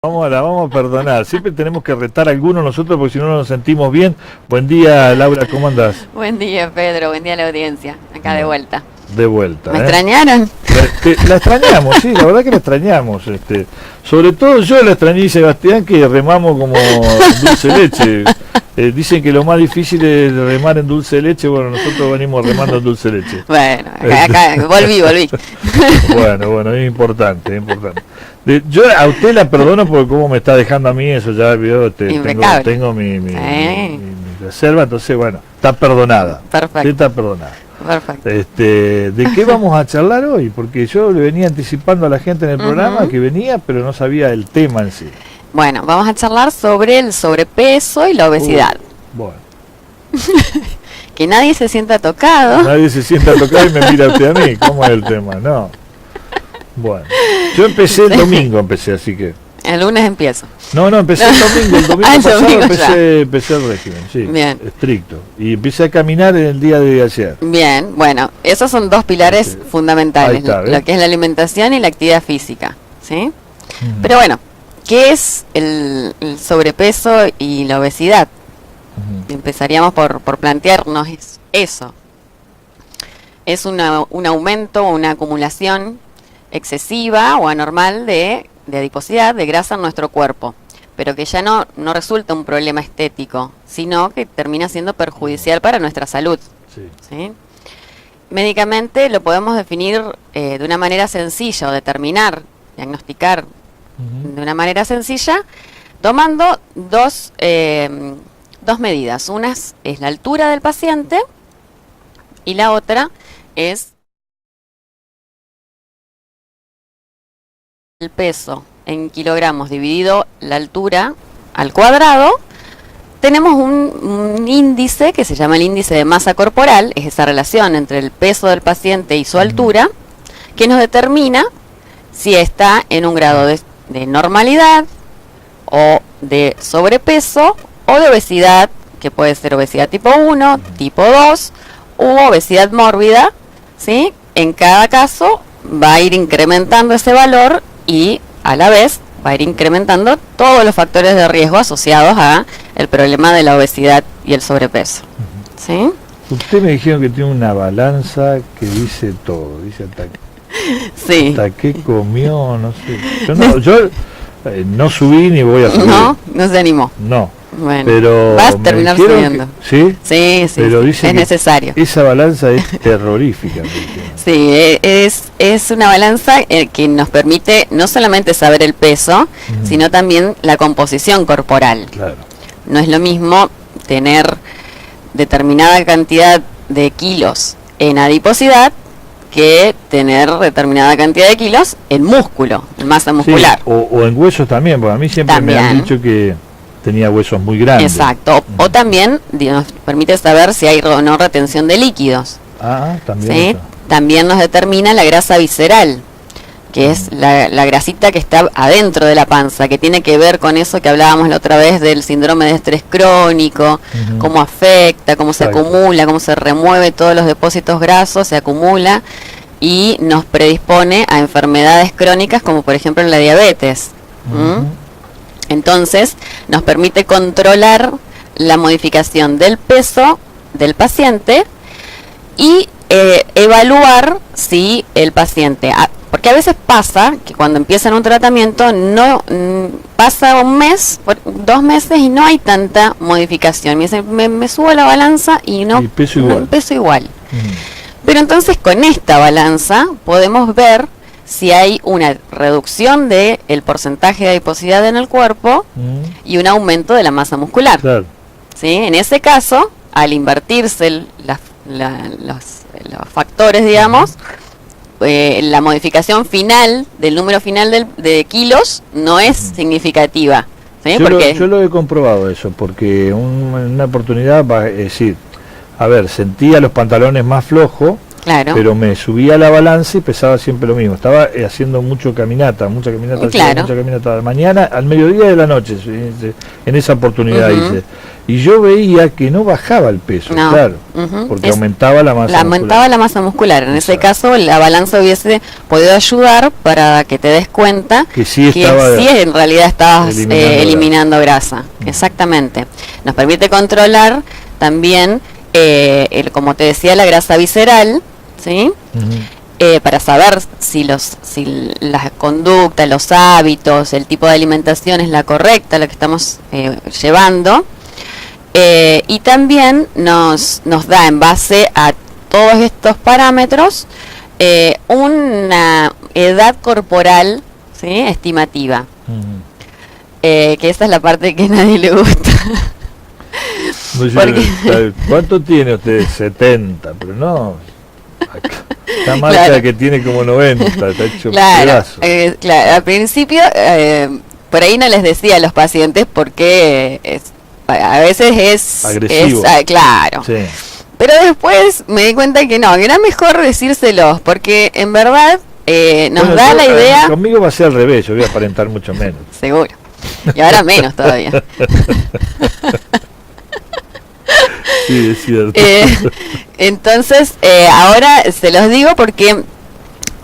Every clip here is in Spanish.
Vamos a perdonar. Siempre tenemos que retar a algunos nosotros porque si no nos sentimos bien. Buen día, Laura, ¿cómo andás? Buen día, Pedro. Buen día a la audiencia. Acá de vuelta. De vuelta. ¿Me extrañaron? La extrañamos, sí, la verdad que la extrañamos. Sobre todo yo la extrañé, Sebastián, que remamos como dulce leche. Dicen que lo más difícil es remar en dulce leche. Bueno, nosotros venimos remando en dulce leche. Bueno, acá volví. Bueno, es importante. Yo a usted la perdono porque como me está dejando a mí, eso ya vio, tengo mi reserva, entonces bueno, está perdonada. Perfecto. Sí, está perdonada. Perfecto. ¿De qué vamos a charlar hoy? Porque yo le venía anticipando a la gente en el programa que venía, pero no sabía el tema en sí. Bueno, vamos a charlar sobre el sobrepeso y la obesidad. Bueno. Que nadie se sienta tocado. Nadie se sienta tocado y me mira usted a mí. ¿Cómo es el tema? No. Bueno. Yo empecé el domingo, así que... El lunes empiezo. No, empecé el domingo. El domingo el pasado domingo empecé el régimen, sí. Bien. Estricto. Y empecé a caminar en el día de ayer. Bien, bueno, esos son dos pilares fundamentales. Ahí está, lo que es la alimentación y la actividad física, ¿sí? Pero bueno, ¿qué es el sobrepeso y la obesidad? Empezaríamos por plantearnos eso. Es un aumento o una acumulación excesiva o anormal de adiposidad, de grasa en nuestro cuerpo, pero que ya no resulta un problema estético, sino que termina siendo perjudicial para nuestra salud. ¿Sí? Médicamente lo podemos definir de una manera sencilla o diagnosticar de una manera sencilla, tomando dos medidas. Una es la altura del paciente y la otra es el peso en kilogramos dividido la altura al cuadrado. Tenemos un índice que se llama el índice de masa corporal, es esa relación entre el peso del paciente y su altura, que nos determina si está en un grado de normalidad o de sobrepeso o de obesidad, que puede ser obesidad tipo 1, tipo 2 u obesidad mórbida, ¿sí? En cada caso va a ir incrementando ese valor y a la vez va a ir incrementando todos los factores de riesgo asociados a el problema de la obesidad y el sobrepeso. ¿Sí? Usted me dijeron que tiene una balanza que dice todo, dice hasta qué comió, no sé. Yo no subí ni voy a subir. No se animó. No. Bueno, pero vas a terminar subiendo. ¿Sí? Sí, pero es necesario. Esa balanza es terrorífica. Sí, es una balanza que nos permite no solamente saber el peso, sino también la composición corporal. Claro. No es lo mismo tener determinada cantidad de kilos en adiposidad que tener determinada cantidad de kilos en músculo, en masa muscular. Sí, o en huesos también, porque a mí siempre me han dicho que tenía huesos muy grandes. Exacto, o también nos permite saber si hay o no retención de líquidos. También. ¿Sí? También nos determina la grasa visceral, que es la grasita que está adentro de la panza, que tiene que ver con eso que hablábamos la otra vez del síndrome de estrés crónico, cómo afecta, cómo se acumula, cómo se remueve todos los depósitos grasos, se acumula y nos predispone a enfermedades crónicas como por ejemplo la diabetes. Entonces nos permite controlar la modificación del peso del paciente y evaluar si el paciente, porque a veces pasa que cuando empiezan un tratamiento no pasa un mes, 2 meses y no hay tanta modificación. Me subo a la balanza y no peso igual. Pero entonces con esta balanza podemos ver si hay una reducción del porcentaje de adiposidad en el cuerpo y un aumento de la masa muscular. Claro. ¿Sí? En ese caso, al invertirse los factores, digamos, la modificación final del número final de kilos no es significativa. ¿Sí? Yo lo he comprobado eso, porque una oportunidad, es decir, sentía los pantalones más flojos Claro. Pero me subía a la balanza y pesaba siempre lo mismo. Estaba haciendo mucha caminata, mucha caminata de la mañana, al mediodía y de la noche, en esa oportunidad hice. Y yo veía que no bajaba el peso, claro, porque aumentaba la masa muscular. Aumentaba la masa muscular. En ese caso, la balanza hubiese podido ayudar para que te des cuenta que sí en realidad estabas eliminando grasa. Exactamente. Nos permite controlar también, como te decía, la grasa visceral, ¿sí? Para saber si la conducta, los hábitos, el tipo de alimentación es la correcta, la que estamos llevando. Y también nos da, en base a todos estos parámetros, una edad corporal, ¿sí? Estimativa. Que esa es la parte que a nadie le gusta. ¿Cuánto tiene usted? 70, pero no. Esta marca que tiene como 90, está hecho pedazo. Claro, al principio, por ahí no les decía a los pacientes porque a veces es agresivo. Claro. Sí. Pero después me di cuenta que no, que era mejor decírselos, porque en verdad nos da la idea. Conmigo va a ser al revés, yo voy a aparentar mucho menos. Seguro. Y ahora menos todavía. Sí, es cierto. Entonces, ahora se los digo porque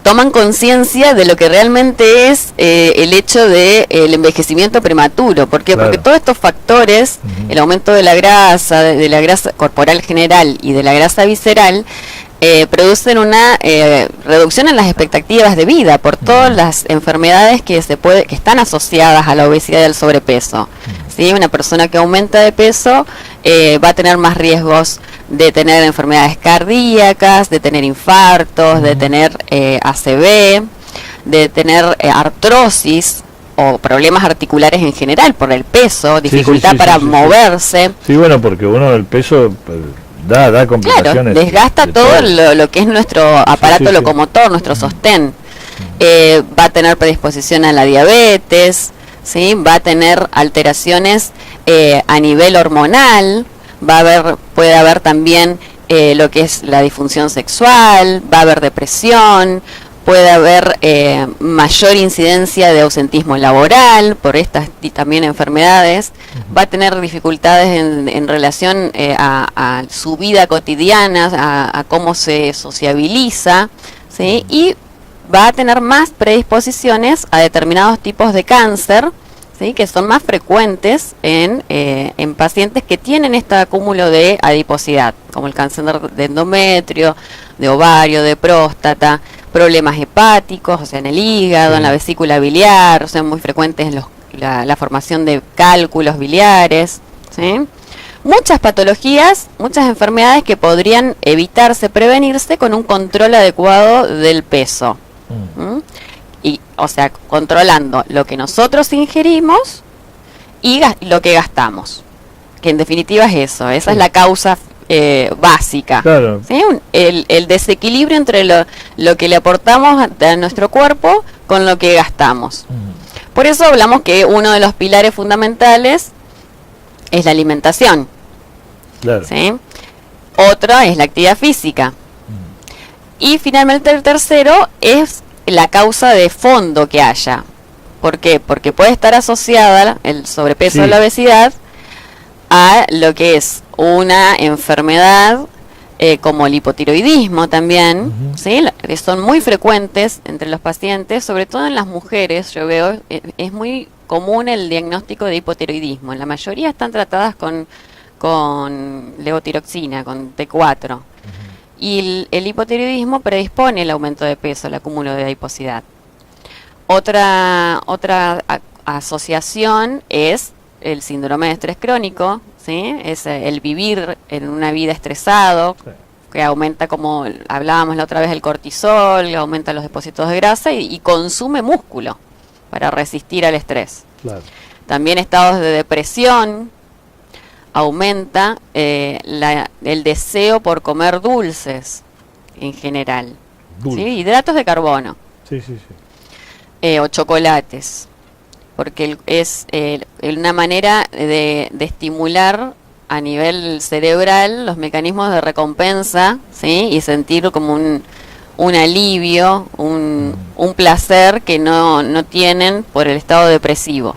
toman conciencia de lo que realmente es el hecho de el envejecimiento prematuro. ¿Por qué? Claro. Porque todos estos factores, el aumento de la grasa corporal general y de la grasa visceral, producen una reducción en las expectativas de vida por todas las enfermedades que están asociadas a la obesidad y al sobrepeso. ¿Sí? Una persona que aumenta de peso va a tener más riesgos de tener enfermedades cardíacas, de tener infartos, de tener ACV, de tener artrosis o problemas articulares en general por el peso, dificultad para moverse. Sí, bueno, porque uno el peso da complicaciones. Claro, desgasta todo lo que es nuestro aparato locomotor, nuestro sostén. Va a tener predisposición a la diabetes, ¿sí? Va a tener alteraciones a nivel hormonal, puede haber también lo que es la disfunción sexual, va a haber depresión, puede haber mayor incidencia de ausentismo laboral por estas también enfermedades, va a tener dificultades en relación a su vida cotidiana, a cómo se sociabiliza, ¿sí? Y va a tener más predisposiciones a determinados tipos de cáncer, ¿sí? Que son más frecuentes en pacientes que tienen este acúmulo de adiposidad, como el cáncer de endometrio, de ovario, de próstata, problemas hepáticos, o sea, en el hígado, en la vesícula biliar, o sea, muy frecuentes en la formación de cálculos biliares, ¿sí? Muchas patologías, muchas enfermedades que podrían evitarse, prevenirse con un control adecuado del peso. Y, o sea, controlando lo que nosotros ingerimos y lo que gastamos, que en definitiva es eso, esa es la causa básica. Claro. ¿Sí? El desequilibrio entre lo que le aportamos a nuestro cuerpo con lo que gastamos. Por eso hablamos que uno de los pilares fundamentales es la alimentación. Claro. ¿Sí? Otro es la actividad física. Y finalmente el tercero es la causa de fondo que haya. ¿Por qué? Porque puede estar asociada el sobrepeso o la obesidad a lo que es una enfermedad como el hipotiroidismo también, ¿sí? Que son muy frecuentes entre los pacientes, sobre todo en las mujeres. Yo veo, es muy común el diagnóstico de hipotiroidismo. En la mayoría están tratadas con levotiroxina, con T4. Y el hipotiroidismo predispone el aumento de peso, el acúmulo de adiposidad. Otra asociación es el síndrome de estrés crónico, ¿sí? Es el vivir en una vida estresado, que aumenta, como hablábamos la otra vez, el cortisol, aumenta los depósitos de grasa y consume músculo para resistir al estrés. Claro. También estados de depresión, aumenta el deseo por comer dulces en general, ¿sí? Hidratos de carbono, o chocolates, porque es una manera de estimular a nivel cerebral los mecanismos de recompensa, ¿sí? Y sentir como un alivio, un placer que no tienen por el estado depresivo.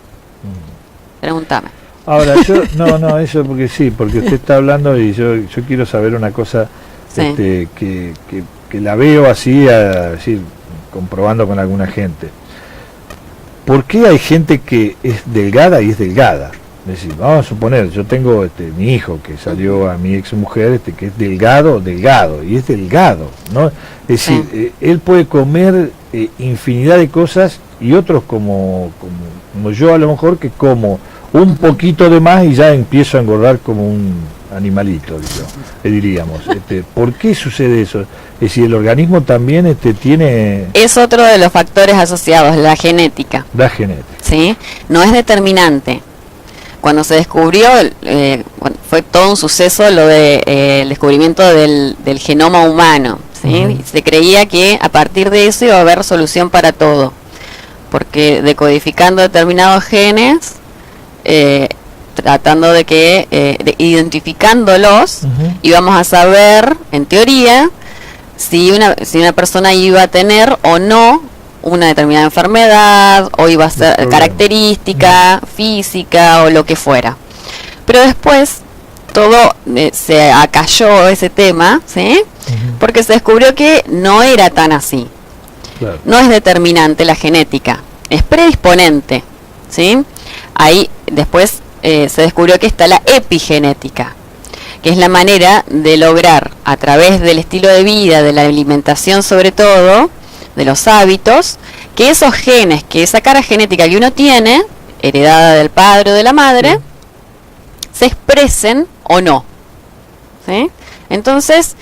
Pregúntame. Ahora, no, eso porque sí, porque usted está hablando y yo quiero saber una cosa, Sí. que la veo así, comprobando con alguna gente. ¿Por qué hay gente que es delgada y es delgada? Es decir, vamos a suponer, yo tengo mi hijo que salió a mi ex mujer, que es delgado, y es delgado, ¿no? Es decir, él puede comer infinidad de cosas y otros como yo a lo mejor que como un poquito de más y ya empiezo a engordar como un animalito, diríamos. ¿Por qué sucede eso? Es decir, el organismo también tiene... Es otro de los factores asociados, la genética. La genética. ¿Sí? No es determinante. Cuando se descubrió, fue todo un suceso lo de el descubrimiento del genoma humano, ¿sí? Se creía que a partir de eso iba a haber solución para todo, porque decodificando determinados genes, tratando de que, identificándolos, íbamos a saber, en teoría, si una persona iba a tener o no una determinada enfermedad, o iba a ser característica física o lo que fuera. Pero después todo se acalló ese tema, ¿sí? Porque se descubrió que no era tan así. Claro. No es determinante la genética, es predisponente, ¿sí? Ahí después se descubrió que está la epigenética, que es la manera de lograr a través del estilo de vida, de la alimentación sobre todo, de los hábitos, que esos genes, que esa cara genética que uno tiene, heredada del padre o de la madre, se expresen o no, ¿sí? Entonces,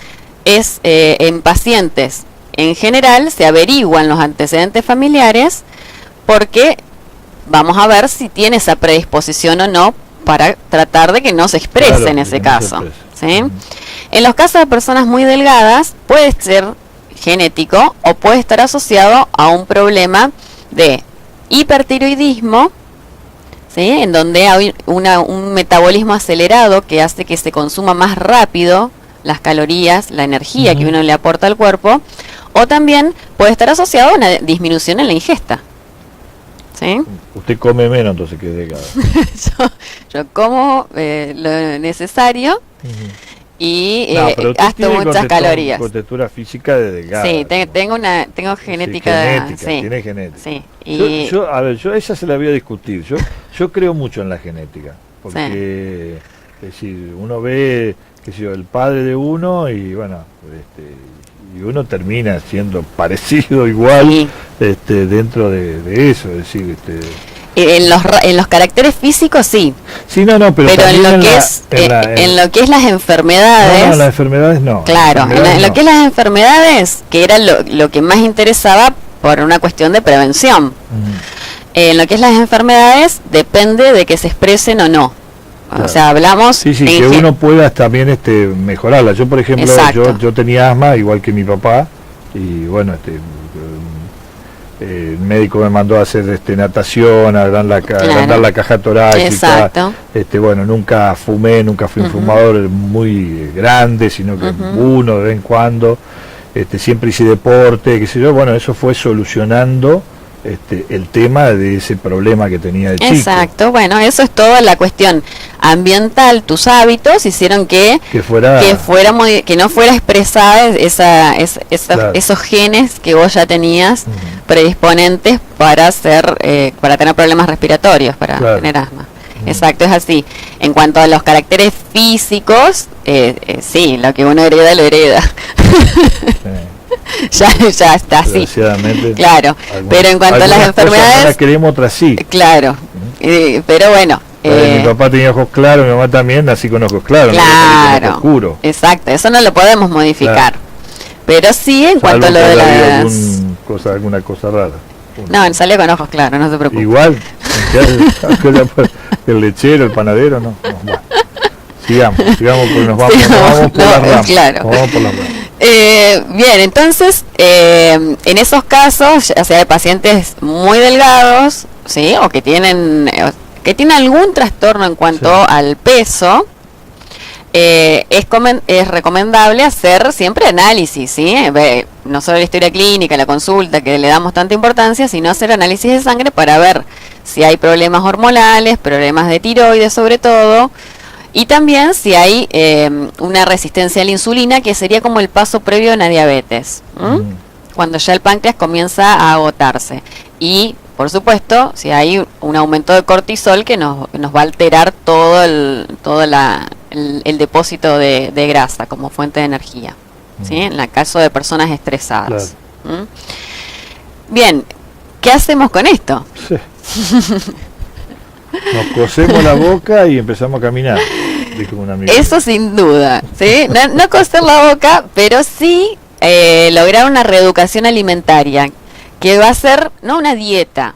en pacientes en general se averiguan los antecedentes familiares porque vamos a ver si tiene esa predisposición o no para tratar de que no se exprese en ese caso, ¿sí? En los casos de personas muy delgadas puede ser genético o puede estar asociado a un problema de hipertiroidismo, ¿sí? En donde hay un metabolismo acelerado que hace que se consuma más rápido las calorías, la energía que uno le aporta al cuerpo, o también puede estar asociado a una disminución en la ingesta, ¿sí? Usted come menos entonces que delgado. yo como lo necesario y gasto muchas calorías. Con textura física de delgada. Sí, tengo genética. Tiene genética. Sí. Y yo esa se la voy a discutir. Yo creo mucho en la genética, porque es decir, uno ve el padre de uno y bueno, y uno termina siendo parecido igual dentro de eso, es decir, en los caracteres físicos sí. Sí, pero en lo que es las enfermedades. No, las enfermedades no. Claro, en lo que es las enfermedades, que era lo que más interesaba por una cuestión de prevención. En lo que es las enfermedades depende de que se expresen o no. Claro. O sea, hablamos... Sí, que uno pueda también mejorarla. Yo, por ejemplo, yo tenía asma, igual que mi papá, y bueno, el médico me mandó a hacer natación, a agrandar la caja torácica. Bueno, nunca fumé, nunca fui un fumador muy grande, sino que uno de vez en cuando. Siempre hice deporte, qué sé yo. Bueno, eso fue solucionando el tema de ese problema que tenía de chico. Exacto, bueno, eso es toda la cuestión ambiental, tus hábitos hicieron que no fuera expresada esos genes que vos ya tenías predisponentes para tener problemas respiratorios, para tener asma. Exacto, es así. En cuanto a los caracteres físicos, sí, lo que uno hereda lo hereda. ya está así. Claro, pero en cuanto a las enfermedades, no las queremos, otras sí. Claro, pero bueno. Mi papá tenía ojos claros, mi mamá también, nací con ojos claros. Claro, oscuro. Exacto, eso no lo podemos modificar. Pero sí, en cuanto a lo de las... alguna cosa rara. No, salió con ojos claros, no se preocupe. Igual, el lechero, el panadero, no. Bueno. Sigamos porque nos vamos por las ramas. Claro. Vamos por las ramas. Bien, entonces, en esos casos, ya sea de pacientes muy delgados, ¿sí? O que tienen algún trastorno en cuanto al peso, es recomendable hacer siempre análisis, ¿sí? No solo la historia clínica, la consulta, que le damos tanta importancia, sino hacer análisis de sangre para ver si hay problemas hormonales, problemas de tiroides sobre todo, y también si hay una resistencia a la insulina, que sería como el paso previo a una diabetes, cuando ya el páncreas comienza a agotarse. Y, por supuesto, si hay un aumento de cortisol que nos va a alterar todo el depósito de grasa como fuente de energía, ¿sí? En el caso de personas estresadas. Claro. Bien, ¿qué hacemos con esto? Sí. Nos cosemos la boca y empezamos a caminar, dijo un amigo. Eso sin duda, ¿sí? No coser la boca, pero sí lograr una reeducación alimentaria, que va a ser no una dieta,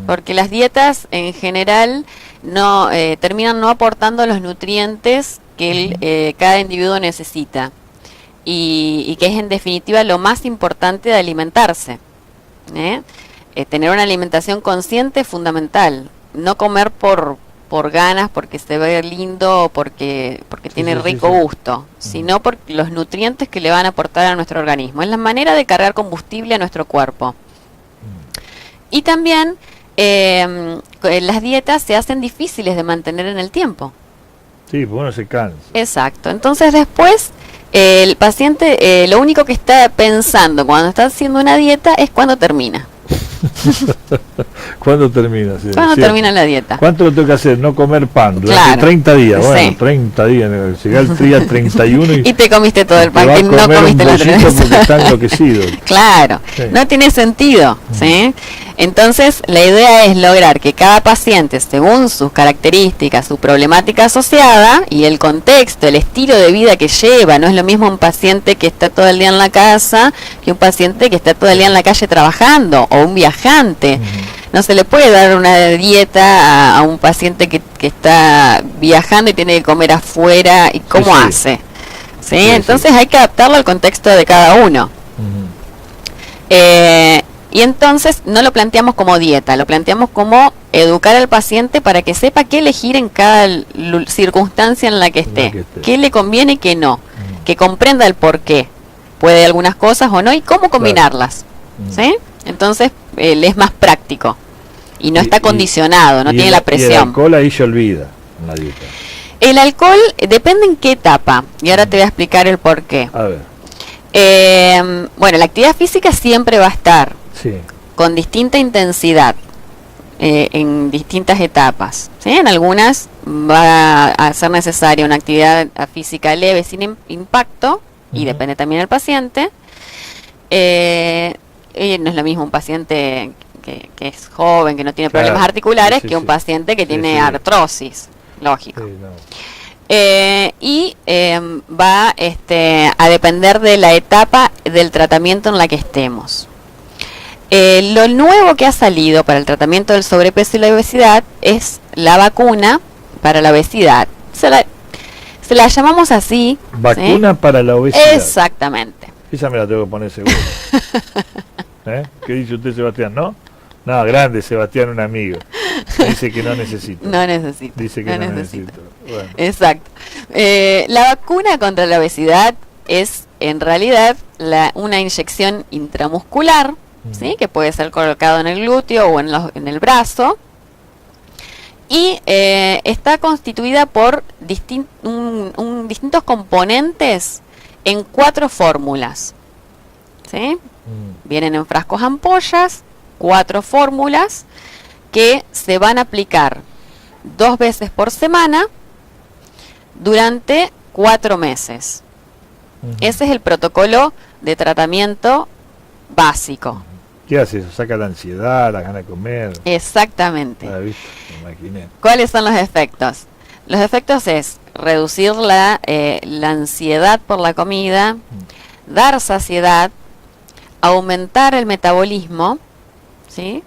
porque las dietas en general no terminan no aportando los nutrientes que cada individuo necesita, y que es en definitiva lo más importante de alimentarse. Tener una alimentación consciente es fundamental. No comer por ganas, porque se ve lindo o porque tiene rico gusto, sino por los nutrientes que le van a aportar a nuestro organismo. Es la manera de cargar combustible a nuestro cuerpo. Y también las dietas se hacen difíciles de mantener en el tiempo. Sí, pues uno se cansa. Exacto. Entonces después el paciente lo único que está pensando cuando está haciendo una dieta es cuándo termina. ¿Cuándo termina? Sí, ¿cuándo termina la dieta? ¿Cuánto lo tengo que hacer? No comer pan durante Claro. 30 días. Bueno, Sí. 30 días. Llega el día 31 Y te comiste todo el te va pan a que no comer comiste un la otra bollito vez. porque está enloquecido. Claro, Sí. no tiene sentido, ¿sí? Entonces, la idea es lograr que cada paciente, según sus características, su problemática asociada y el contexto, el estilo de vida que lleva, no es lo mismo un paciente que está todo el día en la casa que un paciente que está todo el día en la calle trabajando, o un viajante. No se le puede dar una dieta a un paciente que está viajando y tiene que comer afuera, y cómo Sí, sí. hace. ¿Sí? Sí, Entonces hay que adaptarlo al contexto de cada uno. Y entonces no lo planteamos como dieta, lo planteamos como educar al paciente para que sepa qué elegir en cada circunstancia en la que esté, qué le conviene y qué no, que comprenda el por qué puede algunas cosas o no y cómo combinarlas. ¿Sí? Entonces él es más práctico y no está condicionado, no tiene la Y el presión. alcohol ahí se olvida en la dieta. El alcohol depende en qué etapa, y ahora te voy a explicar el por qué. A ver, Bueno, la actividad física siempre va a estar sí. con distinta intensidad en distintas etapas, ¿sí? En algunas va a ser necesaria una actividad física leve sin impacto, y depende también del paciente. Y no es lo mismo un paciente que es joven, que no tiene Claro, problemas articulares, sí, que un sí. paciente que Sí, tiene sí. artrosis, lógico. Sí, no. Va a depender de la etapa del tratamiento en la que estemos. Lo nuevo que ha salido para el tratamiento del sobrepeso y la obesidad es la vacuna para la obesidad. Se la llamamos así. Vacuna ¿sí? para la obesidad. Exactamente. Esa me la tengo que poner seguro. ¿Qué dice usted, Sebastián? ¿No? No, grande, Sebastián, un amigo. Me dice que no necesito. No necesito. Dice que no necesito. Bueno. Exacto. La vacuna contra la obesidad es en realidad una inyección intramuscular, ¿sí? Que puede ser colocado en el glúteo o en el brazo, y está constituida por distintos componentes en 4 fórmulas, ¿sí? Vienen en frascos ampollas, 4 fórmulas que se van a aplicar 2 veces por semana durante 4 meses. Ese es el protocolo de tratamiento básico. ¿Qué hace eso? Saca la ansiedad, la gana de comer. Exactamente. Ah, ¿viste? Me imaginé. ¿Cuáles son los efectos? Los efectos es reducir la ansiedad por la comida, dar saciedad, aumentar el metabolismo, ¿sí?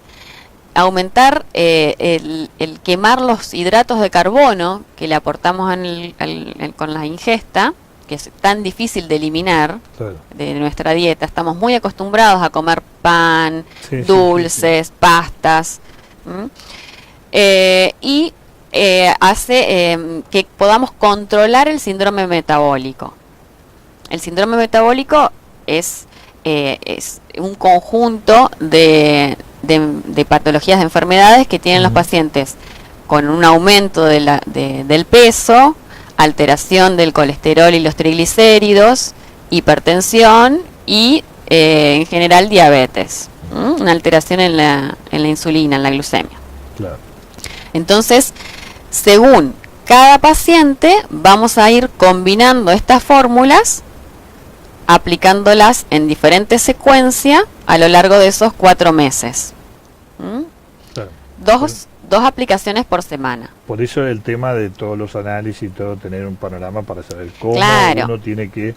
Aumentar el quemar los hidratos de carbono que le aportamos con la ingesta, que es tan difícil de eliminar Claro. de nuestra dieta. Estamos muy acostumbrados a comer pan, Sí, sí, dulces, pastas. Y hace que podamos controlar el síndrome metabólico. El síndrome metabólico es un conjunto de patologías, de enfermedades que tienen los pacientes con un aumento del peso, alteración del colesterol y los triglicéridos, hipertensión y en general diabetes, una alteración en la insulina, en la glucemia. Claro. Entonces, según cada paciente, vamos a ir combinando estas fórmulas, aplicándolas en diferentes secuencias a lo largo de esos 4 meses. Claro. Dos aplicaciones por semana. Por eso el tema de todos los análisis y todo, tener un panorama para saber cómo Claro. uno tiene que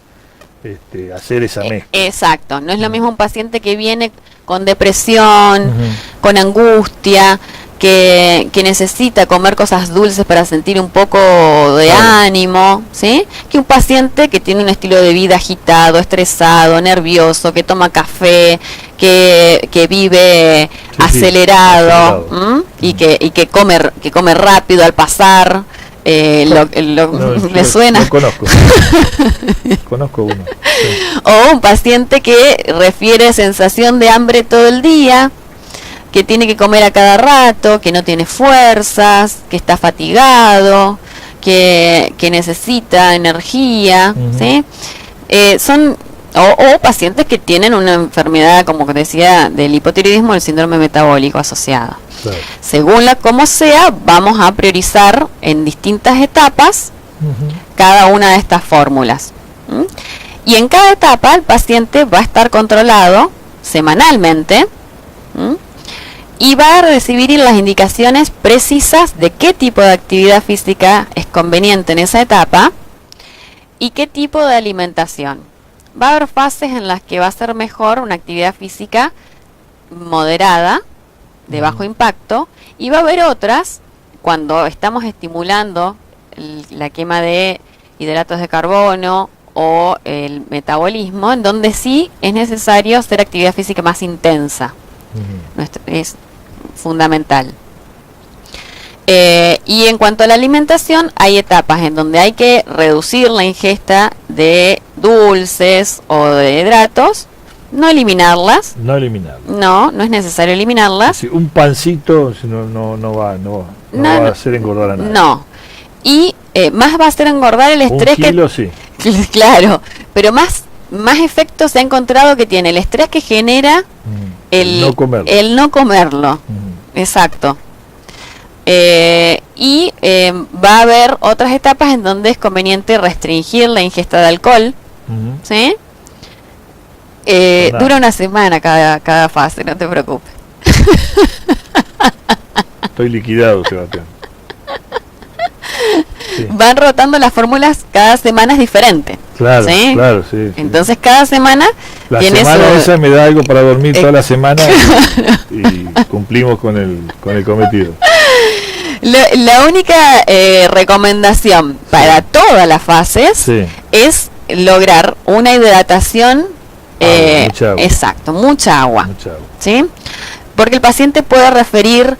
hacer esa mezcla. Exacto, no es lo mismo un paciente que viene con depresión, con angustia, que necesita comer cosas dulces para sentir un poco de ánimo, ¿sí? Que un paciente que tiene un estilo de vida agitado, estresado, nervioso, que toma café, que vive acelerado, y que come rápido al pasar. ¿Le suena? Lo conozco. Conozco uno. Sí. O un paciente que refiere sensación de hambre todo el día, que tiene que comer a cada rato, que no tiene fuerzas, que está fatigado, que necesita energía, ¿sí? Son o pacientes que tienen una enfermedad, como decía, del hipotiroidismo, el síndrome metabólico asociado. Claro. Según como sea, vamos a priorizar en distintas etapas cada una de estas fórmulas. Y en cada etapa el paciente va a estar controlado semanalmente y va a recibir las indicaciones precisas de qué tipo de actividad física es conveniente en esa etapa y qué tipo de alimentación. Va a haber fases en las que va a ser mejor una actividad física moderada, de bajo impacto, y va a haber otras cuando estamos estimulando la quema de hidratos de carbono o el metabolismo, en donde sí es necesario hacer actividad física más intensa. Es fundamental. Y en cuanto a la alimentación, hay etapas en donde hay que reducir la ingesta de dulces o de hidratos, no eliminarlas. No eliminarlas. No es necesario eliminarlas. Sí, un pancito no va a hacer engordar a nadie. No. Y más va a hacer engordar el estrés. Un kilo, sí. Claro, pero más efecto se ha encontrado que tiene el estrés que genera el no comerlo. Exacto. Y va a haber otras etapas en donde es conveniente restringir la ingesta de alcohol, ¿sí? Dura una semana cada fase, no te preocupes. Estoy liquidado, Sebastián. Sí. Van rotando las fórmulas, cada semana es diferente. Claro, ¿sí? Claro, sí. Entonces cada semana la tiene semana esa me da algo para dormir toda la semana y cumplimos con el cometido. La única recomendación para todas las fases es lograr una hidratación mucha agua. Exacto, mucha agua. ¿Sí? Porque el paciente puede referir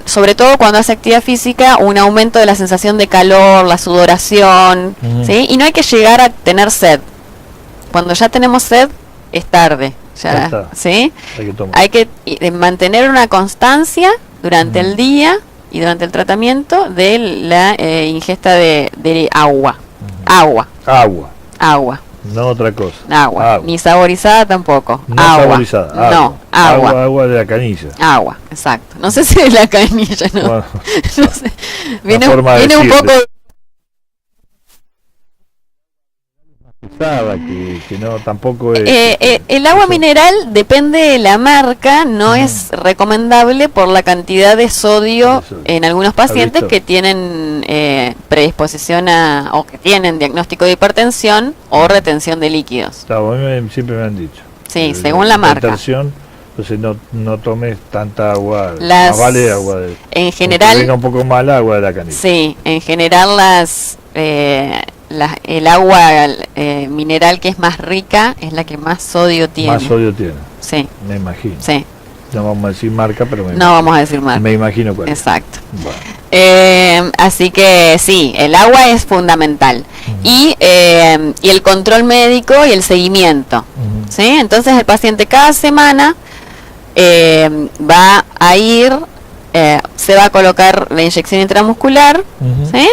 sobre todo cuando hace actividad física, un aumento de la sensación de calor, la sudoración, ¿sí? Y no hay que llegar a tener sed. Cuando ya tenemos sed, es tarde. ¿Sí? Hay que mantener una constancia durante el día y durante el tratamiento de la ingesta de agua. Agua. No otra cosa. Agua. Ni saborizada tampoco. No agua. Saborizada. No, agua. Agua de la canilla. Agua, exacto. No sé si de la canilla, ¿no? Bueno, no sé. Viene un poco... Que no tampoco es el agua mineral depende de la marca, no es recomendable por la cantidad de sodio en algunos pacientes que tienen predisposición o que tienen diagnóstico de hipertensión o retención de líquidos. Claro, a mí siempre me han dicho. Sí, según la marca. Entonces no tomes tanta agua, más vale agua de, en general venga un poco mal agua de la canilla. Sí, en general el agua mineral que es más rica es la que más sodio tiene. Más sodio tiene. Sí. Me imagino. Sí. No vamos a decir marca, pero no vamos a decir marca. Me imagino cuál. Exacto. Bueno. Así que sí, el agua es fundamental. Y el control médico y el seguimiento. ¿Sí? Entonces el paciente cada semana va a ir, se va a colocar la inyección intramuscular, ¿sí?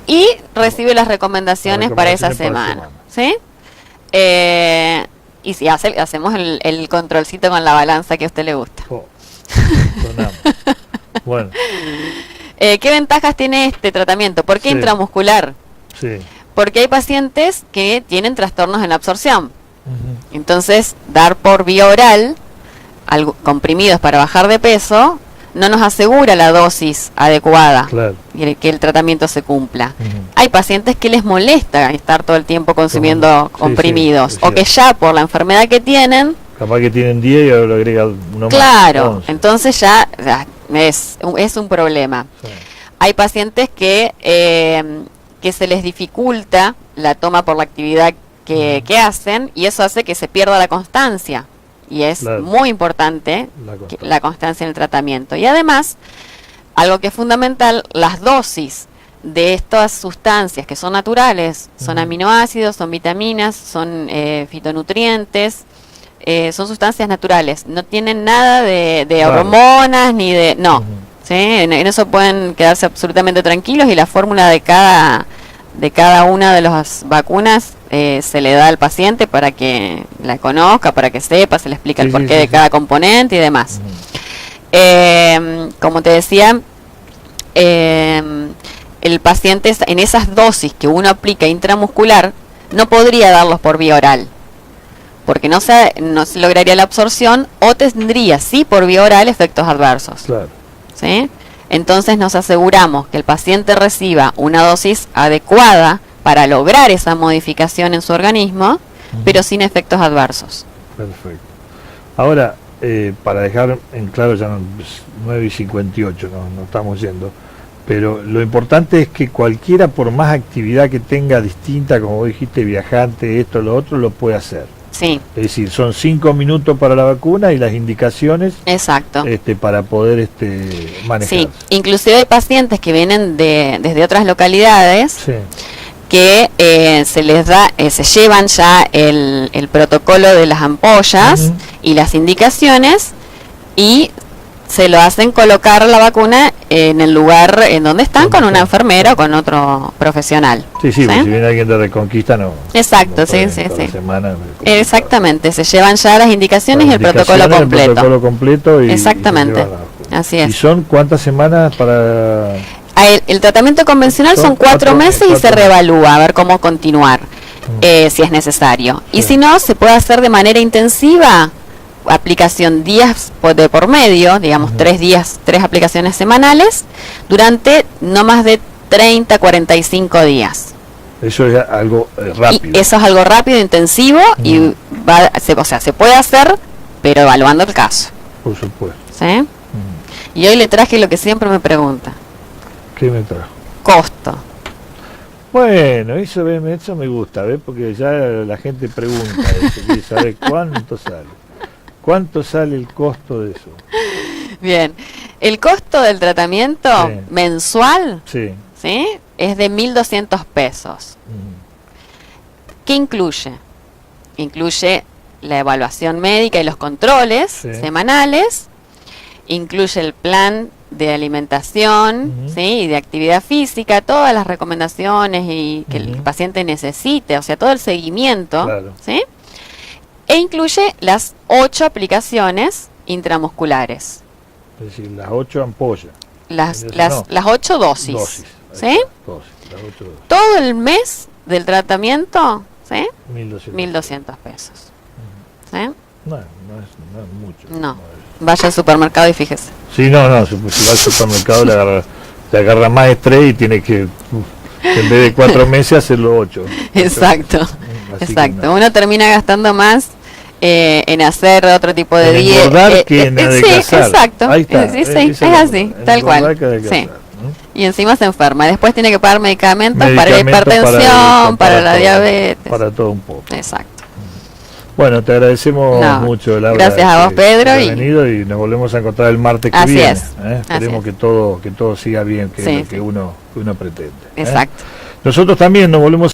Y recibe las recomendaciones para esa semana. ¿Sí? Y si hacemos el controlcito con la balanza que a usted le gusta. Bueno. ¿Qué ventajas tiene este tratamiento? ¿Por qué intramuscular? Sí. Porque hay pacientes que tienen trastornos en la absorción. Entonces, dar por vía oral comprimidos para bajar de peso no nos asegura la dosis adecuada, claro, y que el tratamiento se cumpla. Hay pacientes que les molesta estar todo el tiempo consumiendo comprimidos, o que ya por la enfermedad que tienen, capaz que tienen 10 y ahora lo agrega uno más. Claro, entonces ya es un problema. Sí. Hay pacientes que se les dificulta la toma por la actividad que hacen, y eso hace que se pierda la constancia. Y es muy importante la constancia en el tratamiento. Y además, algo que es fundamental, las dosis de estas sustancias que son naturales, son aminoácidos, son vitaminas, son fitonutrientes, son sustancias naturales. No tienen nada de hormonas ni de... No, ¿sí? En eso pueden quedarse absolutamente tranquilos, y la fórmula de cada una de las vacunas se le da al paciente para que la conozca, para que sepa, se le explica el porqué de cada componente y demás. Como te decía, el paciente en esas dosis que uno aplica intramuscular no podría darlos por vía oral, porque no se lograría la absorción, o tendría, sí, por vía oral, efectos adversos. Claro. ¿Sí? Entonces nos aseguramos que el paciente reciba una dosis adecuada para lograr esa modificación en su organismo, pero sin efectos adversos. Perfecto. Ahora, para dejar en claro, ya 9:58, no estamos yendo, pero lo importante es que cualquiera, por más actividad que tenga distinta, como vos dijiste, viajante, esto, lo otro, lo puede hacer. Sí. Es decir, son 5 minutos para la vacuna y las indicaciones. Exacto. Para poder manejar. Sí, inclusive hay pacientes que vienen desde otras localidades, sí, que se les da, se llevan ya el protocolo de las ampollas y las indicaciones, y se lo hacen colocar la vacuna en el lugar en donde están, con una enfermera o con otro profesional. Sí, ¿sí? Si viene alguien de Reconquista, no. Exacto, no sí. Semana, exactamente, se llevan ya las indicaciones y el protocolo completo. El protocolo completo exactamente, así es. ¿Y son cuántas semanas para...? El tratamiento convencional son 4 meses y se reevalúa a ver cómo continuar, si es necesario. Sí. Y si no, se puede hacer de manera intensiva, aplicación días de por medio, digamos 3 aplicaciones semanales, durante no más de 30-45 días. Eso es algo rápido. Y eso es algo rápido, intensivo, y se puede hacer, pero evaluando el caso. Por supuesto. ¿Sí? Y hoy le traje lo que siempre me pregunta. ¿Qué me trajo? Costo. Bueno, eso me gusta, ¿ves? Porque ya la gente pregunta eso, quiere saber cuánto sale. ¿Cuánto sale el costo de eso? Bien, el costo del tratamiento mensual, ¿sí? Es de 1.200 pesos. ¿Qué incluye? Incluye la evaluación médica y los controles semanales, incluye el plan de alimentación, ¿sí? Y de actividad física, todas las recomendaciones y que el paciente necesite, o sea, todo el seguimiento, ¿sí? E incluye las 8 aplicaciones intramusculares. Es decir, las 8 ampollas. Las 8 dosis. ¿Sí? Las 8 dosis. Todo el mes del tratamiento, ¿sí? 1.200 pesos. ¿Sí? No es mucho. No. Vaya al supermercado y fíjese. Sí, si va al supermercado le agarra más estrés y tiene que, en vez de 4 meses, hacerlo 8. Exacto. Uno termina gastando más en hacer otro tipo de dieta. Que en adelgazar. Exacto. Ahí está. Es así, tal cual. Sí. Y encima se enferma. Después tiene que pagar medicamentos para la hipertensión, para la diabetes. Para todo un poco. Exacto. Bueno, te agradecemos mucho, Laura. Gracias a vos, Pedro. Y venido y nos volvemos a encontrar el martes que así viene. Es. Esperemos que todo siga bien, que es lo que uno pretende. Exacto. Nosotros también nos volvemos